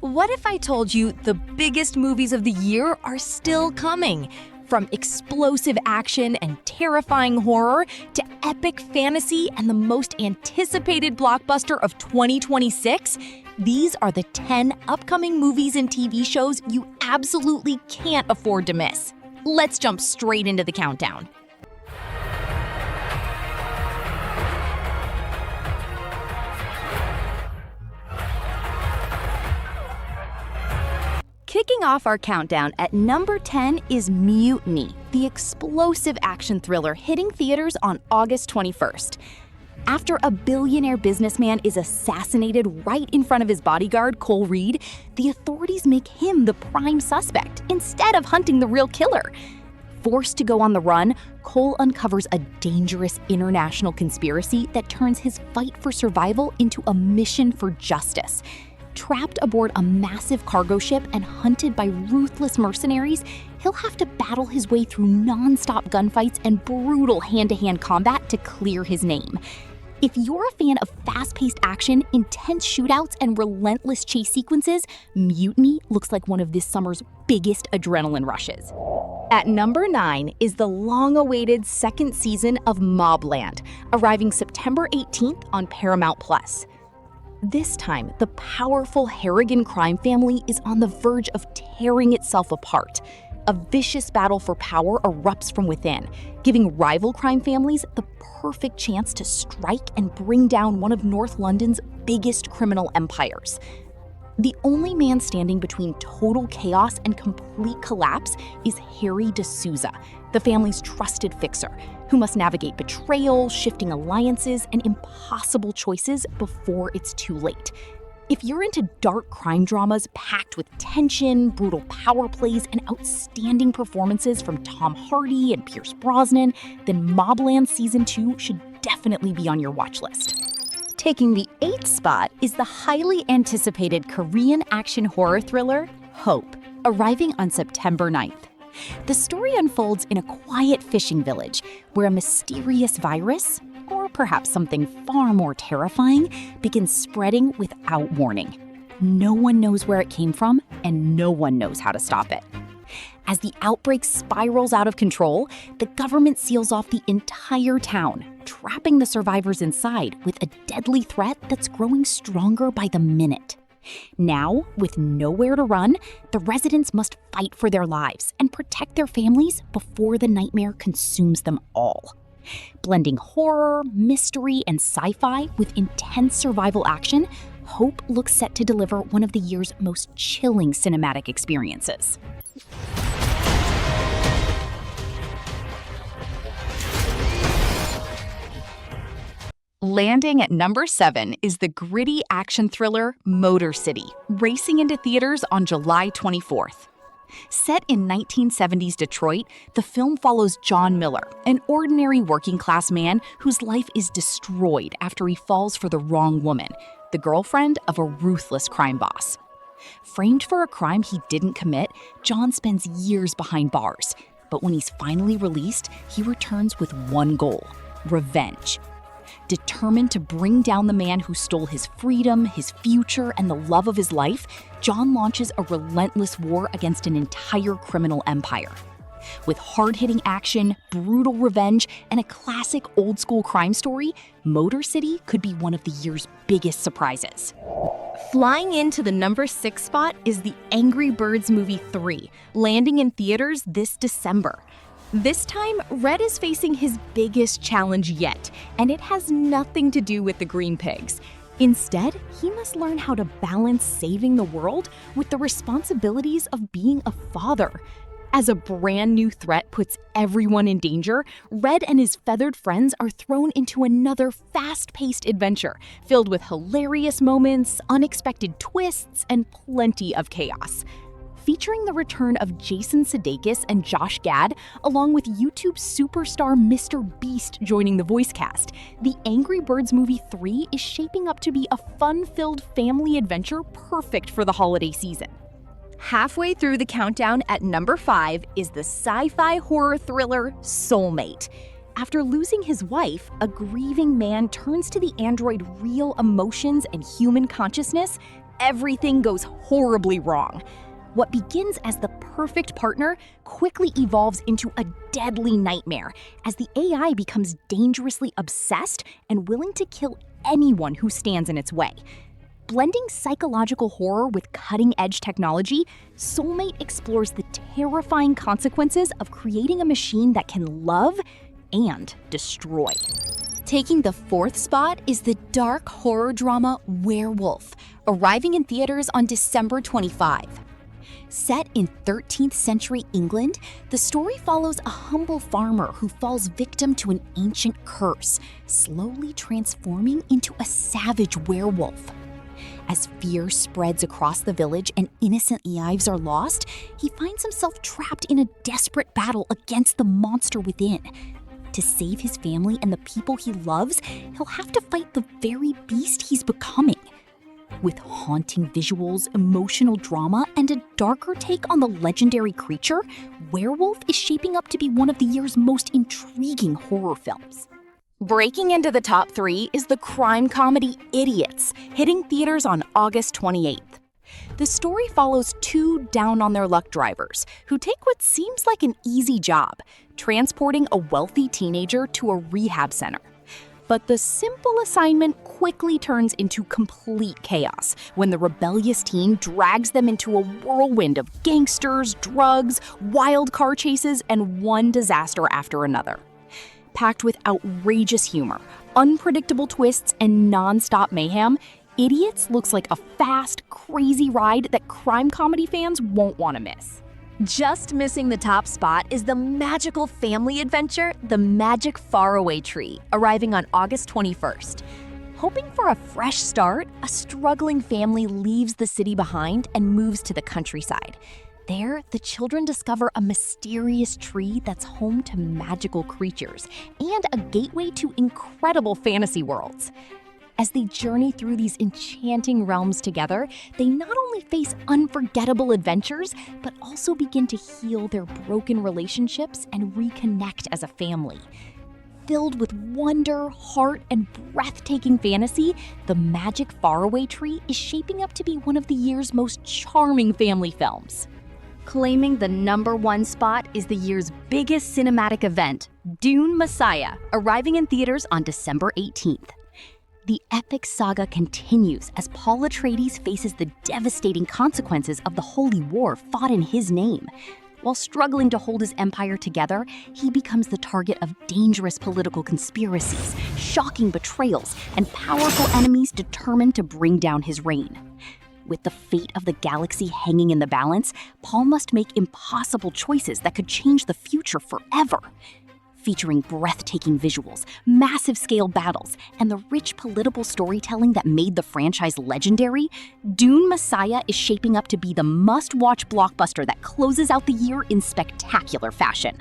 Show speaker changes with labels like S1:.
S1: What if I told you the biggest movies of the year are still coming? From explosive action and terrifying horror to epic fantasy and the most anticipated blockbuster of 2026, these are the 10 upcoming movies and TV shows you absolutely can't afford to miss. Let's jump straight into the countdown. Kicking off our countdown at number 10 is Mutiny, the explosive action thriller hitting theaters on August 21st. After a billionaire businessman is assassinated right in front of his bodyguard, Cole Reed, the authorities make him the prime suspect instead of hunting the real killer. Forced to go on the run, Cole uncovers a dangerous international conspiracy that turns his fight for survival into a mission for justice. Trapped aboard a massive cargo ship and hunted by ruthless mercenaries, he'll have to battle his way through non-stop gunfights and brutal hand-to-hand combat to clear his name. If you're a fan of fast-paced action, intense shootouts, and relentless chase sequences, Mutiny looks like one of this summer's biggest adrenaline rushes. At number 9 is the long-awaited second season of MobLand, arriving September 18th on Paramount+. This time, the powerful Harrigan crime family is on the verge of tearing itself apart. A vicious battle for power erupts from within, giving rival crime families the perfect chance to strike and bring down one of North London's biggest criminal empires. The only man standing between total chaos and complete collapse is Harry D'Souza, the family's trusted fixer, who must navigate betrayal, shifting alliances, and impossible choices before it's too late. If you're into dark crime dramas packed with tension, brutal power plays, and outstanding performances from Tom Hardy and Pierce Brosnan, then MobLand Season 2 should definitely be on your watch list. Taking the 8th spot is the highly anticipated Korean action horror thriller, Hope, arriving on September 9th. The story unfolds in a quiet fishing village where a mysterious virus, or perhaps something far more terrifying, begins spreading without warning. No one knows where it came from, and no one knows how to stop it. As the outbreak spirals out of control, the government seals off the entire town, trapping the survivors inside with a deadly threat that's growing stronger by the minute. Now, with nowhere to run, the residents must fight for their lives and protect their families before the nightmare consumes them all. Blending horror, mystery, and sci-fi with intense survival action, Hope looks set to deliver one of the year's most chilling cinematic experiences. Landing at number 7 is the gritty action thriller Motor City, racing into theaters on July 24th. Set in 1970s Detroit, the film follows John Miller, an ordinary working-class man whose life is destroyed after he falls for the wrong woman, the girlfriend of a ruthless crime boss. Framed for a crime he didn't commit, John spends years behind bars. But when he's finally released, he returns with one goal: revenge. Determined to bring down the man who stole his freedom, his future, and the love of his life, John launches a relentless war against an entire criminal empire. With hard-hitting action, brutal revenge, and a classic old-school crime story, Motor City could be one of the year's biggest surprises. Flying into the number 6 spot is the Angry Birds Movie 3, landing in theaters this December. This time, Red is facing his biggest challenge yet, and it has nothing to do with the green pigs. Instead, he must learn how to balance saving the world with the responsibilities of being a father. As a brand new threat puts everyone in danger, Red and his feathered friends are thrown into another fast-paced adventure filled with hilarious moments, unexpected twists, and plenty of chaos. Featuring the return of Jason Sudeikis and Josh Gad, along with YouTube superstar Mr. Beast joining the voice cast, the Angry Birds Movie 3 is shaping up to be a fun-filled family adventure perfect for the holiday season. Halfway through the countdown at number 5 is the sci-fi horror thriller Soulmate. After losing his wife, a grieving man turns to the android real emotions and human consciousness, everything goes horribly wrong. What begins as the perfect partner quickly evolves into a deadly nightmare as the AI becomes dangerously obsessed and willing to kill anyone who stands in its way. Blending psychological horror with cutting-edge technology, Soulmate explores the terrifying consequences of creating a machine that can love and destroy. Taking the fourth spot is the dark horror drama Werwulf, arriving in theaters on December 25. Set in 13th century England, the story follows a humble farmer who falls victim to an ancient curse, slowly transforming into a savage werewolf. As fear spreads across the village and innocent lives are lost, he finds himself trapped in a desperate battle against the monster within. To save his family and the people he loves, he'll have to fight the very beast he's becoming. With haunting visuals, emotional drama, and a darker take on the legendary creature, Werwulf is shaping up to be one of the year's most intriguing horror films. Breaking into the top 3 is the crime comedy Idiots, hitting theaters on August 28th. The story follows 2 down-on-their-luck drivers who take what seems like an easy job, transporting a wealthy teenager to a rehab center. But the simple assignment quickly turns into complete chaos when the rebellious teen drags them into a whirlwind of gangsters, drugs, wild car chases, and one disaster after another. Packed with outrageous humor, unpredictable twists, and non-stop mayhem, Idiots looks like a fast, crazy ride that crime comedy fans won't want to miss. Just missing the top spot is the magical family adventure, The Magic Faraway Tree, arriving on August 21st. Hoping for a fresh start, a struggling family leaves the city behind and moves to the countryside. There, the children discover a mysterious tree that's home to magical creatures and a gateway to incredible fantasy worlds. As they journey through these enchanting realms together, they not only face unforgettable adventures, but also begin to heal their broken relationships and reconnect as a family. Filled with wonder, heart, and breathtaking fantasy, The Magic Faraway Tree is shaping up to be one of the year's most charming family films. Claiming the #1 spot is the year's biggest cinematic event, Dune Messiah, arriving in theaters on December 18th. The epic saga continues as Paul Atreides faces the devastating consequences of the holy war fought in his name. While struggling to hold his empire together, he becomes the target of dangerous political conspiracies, shocking betrayals, and powerful enemies determined to bring down his reign. With the fate of the galaxy hanging in the balance, Paul must make impossible choices that could change the future forever. Featuring breathtaking visuals, massive-scale battles, and the rich political storytelling that made the franchise legendary, Dune Messiah is shaping up to be the must-watch blockbuster that closes out the year in spectacular fashion.